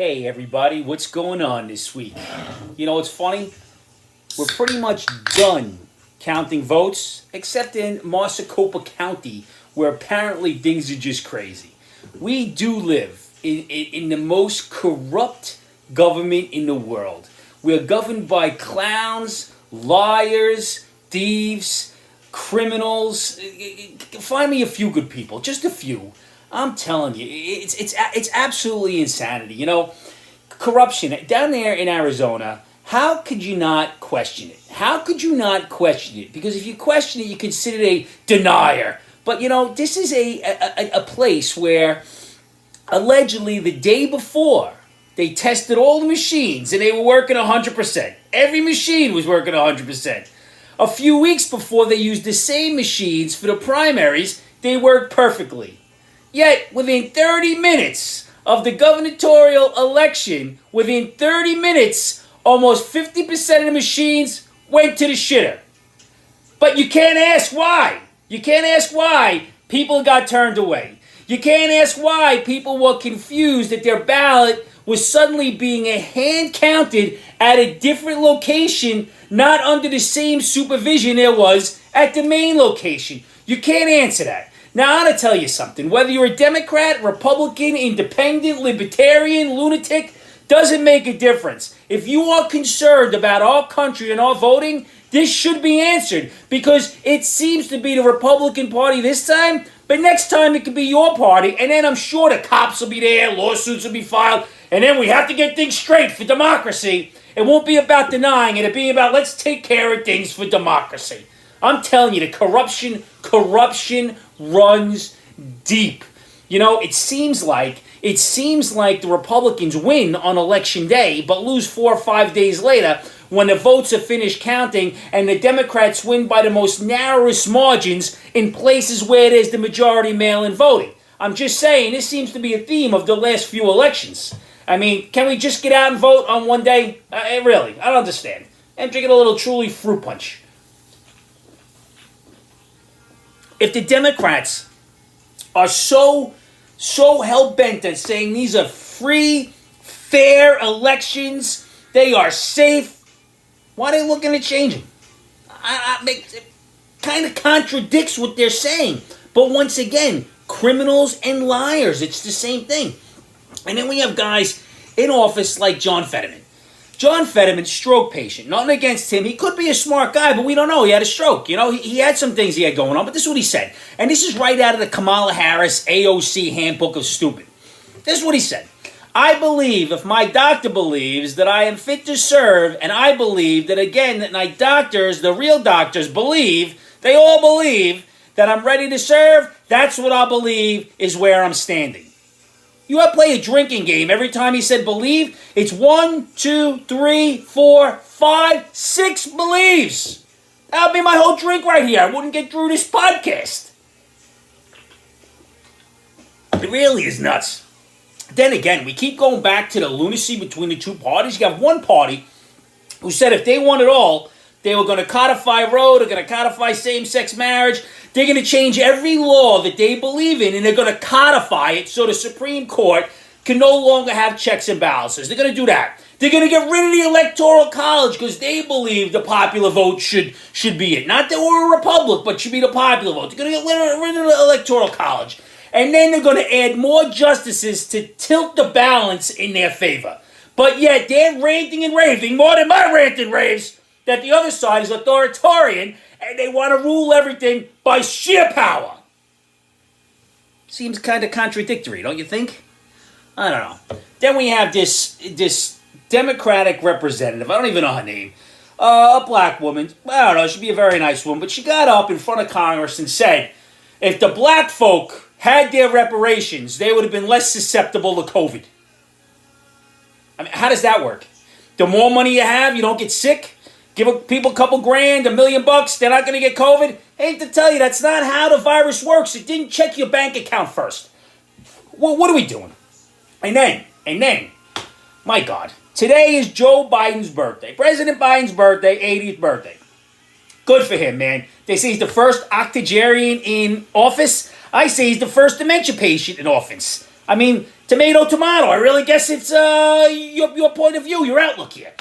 Hey everybody, what's going on this week? You know what's funny? We're pretty much done counting votes, except in Maricopa County, where apparently things are just crazy. We do live in the most corrupt government in the world. We're governed by clowns, liars, thieves, criminals. Find me a few good people, just a few. I'm telling you, it's absolutely insanity. You know, corruption down there in Arizona. How could you not question it? How could you not question it? Because if you question it, you're considered a denier. But you know, this is a place where allegedly the day before they tested all the machines and they were working 100%. Every machine was working 100%. A few weeks before they used the same machines for the primaries, they worked perfectly. Yet, within 30 minutes of the gubernatorial election, within 30 minutes, almost 50% of the machines went to the shitter. But you can't ask why. You can't ask why people got turned away. You can't ask why people were confused that their ballot was suddenly being hand counted at a different location, not under the same supervision there was at the main location. You can't answer that. Now, I gotta tell you something. Whether you're a Democrat, Republican, Independent, Libertarian, lunatic, doesn't make a difference. If you are concerned about our country and our voting, this should be answered. Because it seems to be the Republican Party this time, but next time it could be your party, and then I'm sure the cops will be there, lawsuits will be filed, and then we have to get things straight for democracy. It won't be about denying it, it'll be about let's take care of things for democracy. I'm telling you, the corruption runs deep. You know, it seems like the Republicans win on election day, but lose 4 or 5 days later when the votes are finished counting and the Democrats win by the most narrowest margins in places where there's the majority mail-in voting. I'm just saying, this seems to be a theme of the last few elections. I mean, can we just get out and vote on one day? Really, I don't understand. I'm drinking a little Truly fruit punch. If the Democrats are so hell-bent on saying these are free, fair elections, they are safe, why are they looking at changing? It kind of contradicts what they're saying. But once again, criminals and liars, it's the same thing. And then we have guys in office like John Fetterman. John Fetterman, stroke patient. Nothing against him. He could be a smart guy, but we don't know. He had a stroke. You know, he had some things he had going on, but this is what he said. And this is right out of the Kamala Harris AOC Handbook of Stupid. This is what he said. I believe, if my doctor believes that I am fit to serve, and I believe that, again, that my doctors, the real doctors, believe, they all believe that I'm ready to serve, that's what I believe is where I'm standing. You ought to play a drinking game. Every time he said believe, it's 1, 2, 3, 4, 5, 6 believes. That would be my whole drink right here. I wouldn't get through this podcast. It really is nuts. Then again, we keep going back to the lunacy between the two parties. You have one party who said if they won it all, they were going to codify Roe, they're going to codify same-sex marriage, they're going to change every law that they believe in, and they're going to codify it so the Supreme Court can no longer have checks and balances. They're going to do that. They're going to get rid of the Electoral College because they believe the popular vote should be it. Not that we're a republic, but should be the popular vote. They're going to get rid of the Electoral College. And then they're going to add more justices to tilt the balance in their favor. But yet they're ranting and raving, more than my rant and raves, that the other side is authoritarian and they want to rule everything by sheer power. Seems kind of contradictory, don't you think? I don't know. Then we have this Democratic representative, I don't even know her name, a black woman, I don't know, she'd be a very nice woman, but she got up in front of Congress and said, if the black folk had their reparations, they would have been less susceptible to COVID. I mean, how does that work? The more money you have, you don't get sick? Give people a couple grand, $1 million, they're not going to get COVID? I hate to tell you, that's not how the virus works. It didn't check your bank account first. Well, what are we doing? And then, my God, today is Joe Biden's birthday. President Biden's birthday, 80th birthday. Good for him, man. They say he's the first octogenarian in office. I say he's the first dementia patient in office. I mean, tomato. I really guess it's your point of view, your outlook here.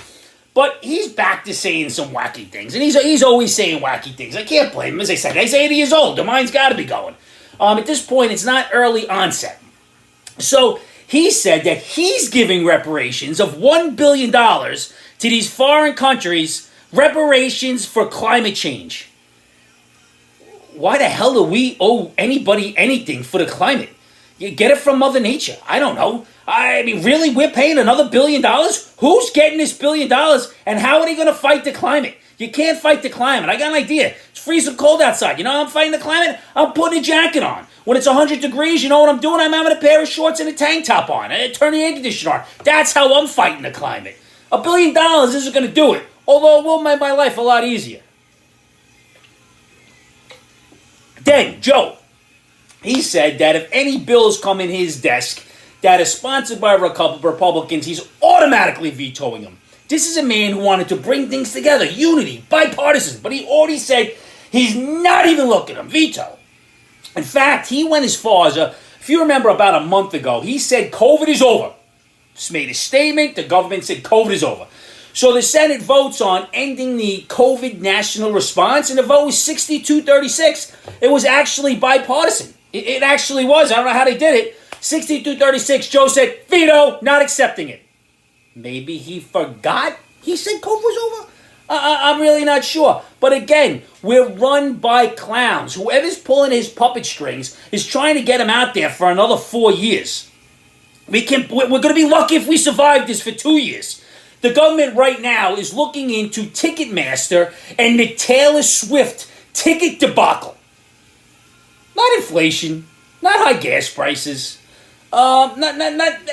But he's back to saying some wacky things, and he's always saying wacky things. I can't blame him. As I said, he's 80 years old. The mind's got to be going. At this point, it's not early onset. So he said that he's giving reparations of $1 billion to these foreign countries, reparations for climate change. Why the hell do we owe anybody anything for the climate? You get it from Mother Nature. I don't know. I mean, really, we're paying another $1 billion? Who's getting this $1 billion, and how are they going to fight the climate? You can't fight the climate. I got an idea. It's freezing cold outside. You know how I'm fighting the climate? I'm putting a jacket on. When it's 100 degrees, you know what I'm doing? I'm having a pair of shorts and a tank top on. And turn the air conditioner on. That's how I'm fighting the climate. $1 billion isn't going to do it, although it will make my life a lot easier. Then, Joe, he said that if any bills come in his desk that is sponsored by Republicans, he's automatically vetoing them. This is a man who wanted to bring things together, unity, bipartisan, but he already said he's not even looking at them, veto. In fact, he went as far as, if you remember about a month ago, he said COVID is over. Just made a statement, the government said COVID is over. So the Senate votes on ending the COVID national response, and the vote was 62-36. It was actually bipartisan. It actually was. I don't know how they did it. 62-36, Joe said, veto, not accepting it. Maybe he forgot he said COVID was over? I'm really not sure. But again, we're run by clowns. Whoever's pulling his puppet strings is trying to get him out there for another 4 years. We're going to be lucky if we survive this for 2 years. The government right now is looking into Ticketmaster and the Taylor Swift ticket debacle. Not inflation, not high gas prices, not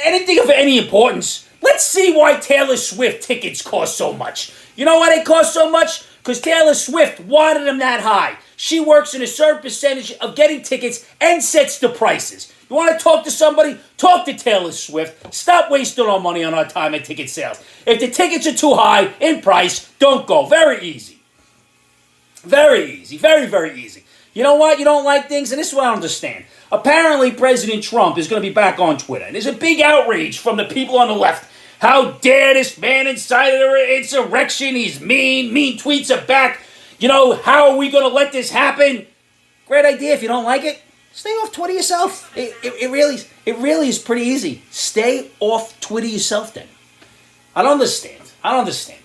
anything of any importance. Let's see why Taylor Swift tickets cost so much. You know why they cost so much? Because Taylor Swift wanted them that high. She works in a certain percentage of getting tickets and sets the prices. You want to talk to somebody? Talk to Taylor Swift. Stop wasting our money on our time at ticket sales. If the tickets are too high in price, don't go. Very easy. Very easy. Very, very easy. You know what? You don't like things, and this is what I don't understand. Apparently, President Trump is going to be back on Twitter, and there's a big outrage from the people on the left. How dare this man incited an insurrection? He's mean. Mean tweets are back. You know, how are we going to let this happen? Great idea. If you don't like it, stay off Twitter yourself. It really is pretty easy. Stay off Twitter yourself then. I don't understand.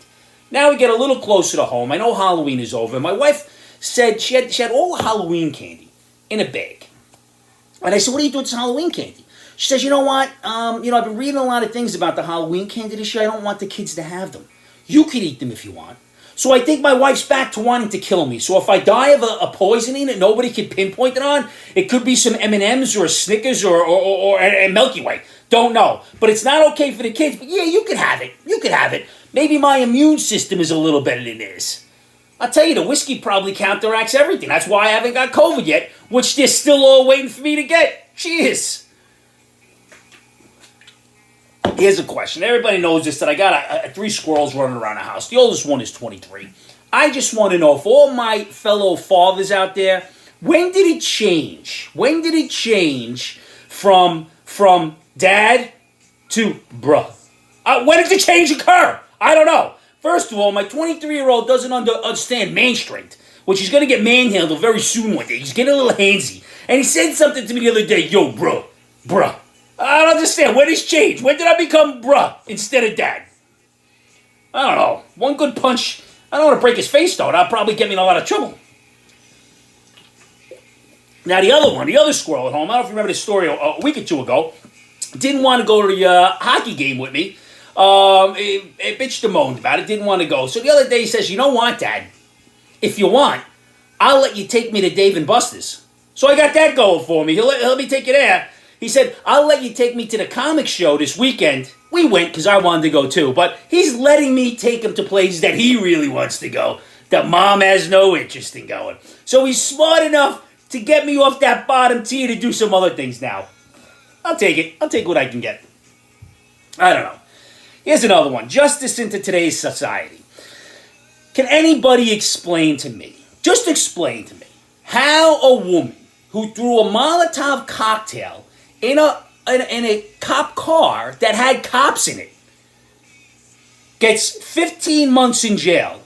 Now we get a little closer to home. I know Halloween is over. My wife said she had all Halloween candy in a bag. And I said, what do you do with this Halloween candy? She says, you know what? I've been reading a lot of things about the Halloween candy this year. I don't want the kids to have them. You could eat them if you want. So I think my wife's back to wanting to kill me. So if I die of a poisoning that nobody can pinpoint it on, it could be some M&Ms or a Snickers or a Milky Way. Don't know. But it's not okay for the kids. But yeah, you could have it. You could have it. Maybe my immune system is a little better than theirs. I'll tell you, the whiskey probably counteracts everything. That's why I haven't got COVID yet, which they're still all waiting for me to get. Cheers. Here's a question. Everybody knows this, that I got 3 squirrels running around the house. The oldest one is 23. I just want to know, for all my fellow fathers out there, when did it change? When did it change from dad to bruh? When did the change occur? I don't know. First of all, my 23-year-old doesn't understand man strength, which he's going to get manhandled very soon one day. He's getting a little handsy. And he said something to me the other day, yo, bruh. I don't understand. When did it change? When did I become bruh instead of dad? I don't know. One good punch. I don't want to break his face, though. That'll probably get me in a lot of trouble. Now, the other one, the other squirrel at home, I don't know if you remember this story a week or two ago, didn't want to go to the hockey game with me. It bitched and moaned about it, didn't want to go. So the other day he says, you know what, Dad? If you want, I'll let you take me to Dave & Buster's. So I got that going for me. He'll let me take you there. He said, I'll let you take me to the comic show this weekend. We went because I wanted to go too. But he's letting me take him to places that he really wants to go, that Mom has no interest in going. So he's smart enough to get me off that bottom tier to do some other things now. I'll take it. I'll take what I can get. I don't know. Here's another one. Justice into today's society. Can anybody explain to me, just explain to me, how a woman who threw a Molotov cocktail in in a cop car that had cops in it. Gets 15 months in jail.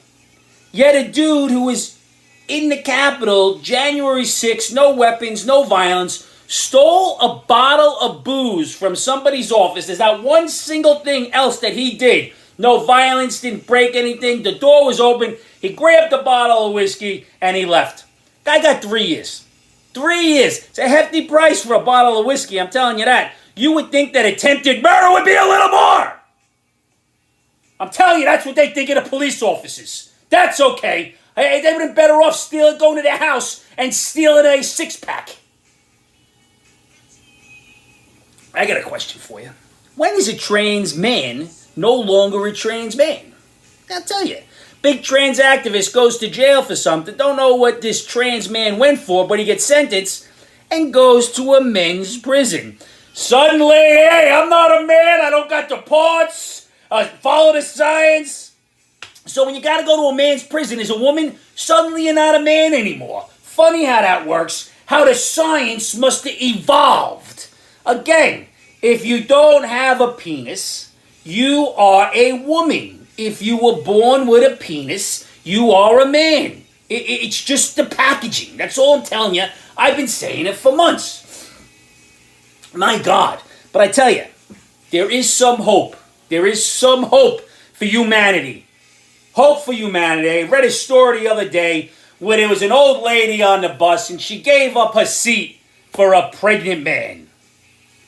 Yet a dude who was in the Capitol, January 6th, no weapons, no violence, stole a bottle of booze from somebody's office. There's not one single thing else that he did. No violence, didn't break anything. The door was open. He grabbed the bottle of whiskey and he left. Guy got 3 years. 3 years. It's a hefty price for a bottle of whiskey, I'm telling you that. You would think that attempted murder would be a little more. I'm telling you, that's what they think of the police officers. That's okay. They would have been better off going to their house and stealing a 6-pack. I got a question for you. When is a trans man no longer a trans man? I'll tell you. Big trans activist goes to jail for something. Don't know what this trans man went for, but he gets sentenced and goes to a men's prison. Suddenly, hey, I'm not a man. I don't got the parts. Follow the science. So when you got to go to a man's prison as a woman, suddenly you're not a man anymore. Funny how that works. How the science must have evolved. Again, if you don't have a penis, you are a woman. If you were born with a penis, you are a man. It's just the packaging. That's all I'm telling you. I've been saying it for months. My God. But I tell you, there is some hope. There is some hope for humanity. Hope for humanity. I read a story the other day where there was an old lady on the bus and she gave up her seat for a pregnant man.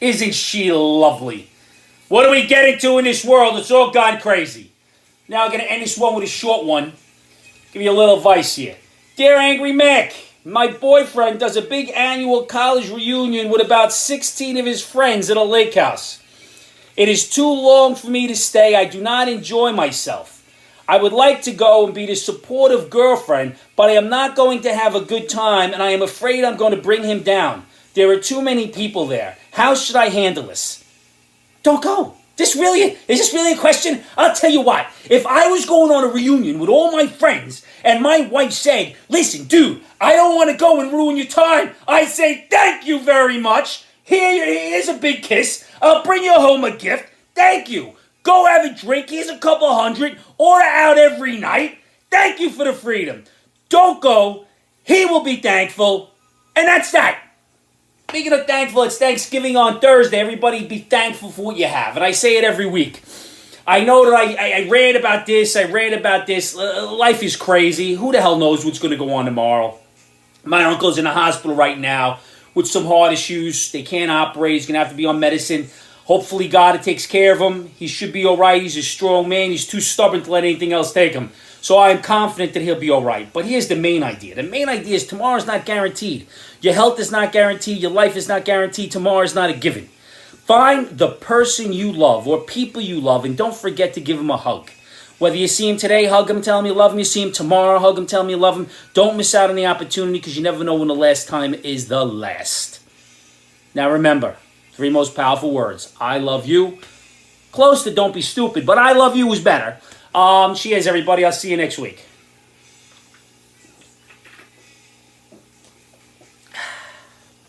Isn't she lovely? What are we getting to in this world? It's all gone crazy. Now I'm going to end this one with a short one. Give you a little advice here. Dear Angry Mac, my boyfriend does a big annual college reunion with about 16 of his friends at a lake house. It is too long for me to stay. I do not enjoy myself. I would like to go and be the supportive girlfriend, but I am not going to have a good time, and I am afraid I'm going to bring him down. There are too many people there. How should I handle this? Don't go. Is this really a question? I'll tell you what. If I was going on a reunion with all my friends and my wife said, listen, dude, I don't want to go and ruin your time, I'd say, thank you very much. Here's a big kiss. I'll bring you home a gift. Thank you. Go have a drink. Here's a couple $100. Order out every night. Thank you for the freedom. Don't go. He will be thankful. And that's that. Speaking of thankful, it's Thanksgiving on Thursday. Everybody be thankful for what you have. And I say it every week. I know that I read about this. Life is crazy. Who the hell knows what's going to go on tomorrow? My uncle's in the hospital right now with some heart issues. They can't operate. He's going to have to be on medicine. Hopefully God takes care of him. He should be all right. He's a strong man. He's too stubborn to let anything else take him. So I'm confident that he'll be all right. But here's the main idea. The main idea is tomorrow's not guaranteed. Your health is not guaranteed. Your life is not guaranteed. Tomorrow is not a given. Find the person you love or people you love and don't forget to give them a hug. Whether you see him today, hug him, tell him you love him. You see him tomorrow, hug him, tell him you love him. Don't miss out on the opportunity because you never know when the last time is the last. Now remember, 3 most powerful words. I love you. Close to don't be stupid, but I love you is better. Cheers, everybody. I'll see you next week.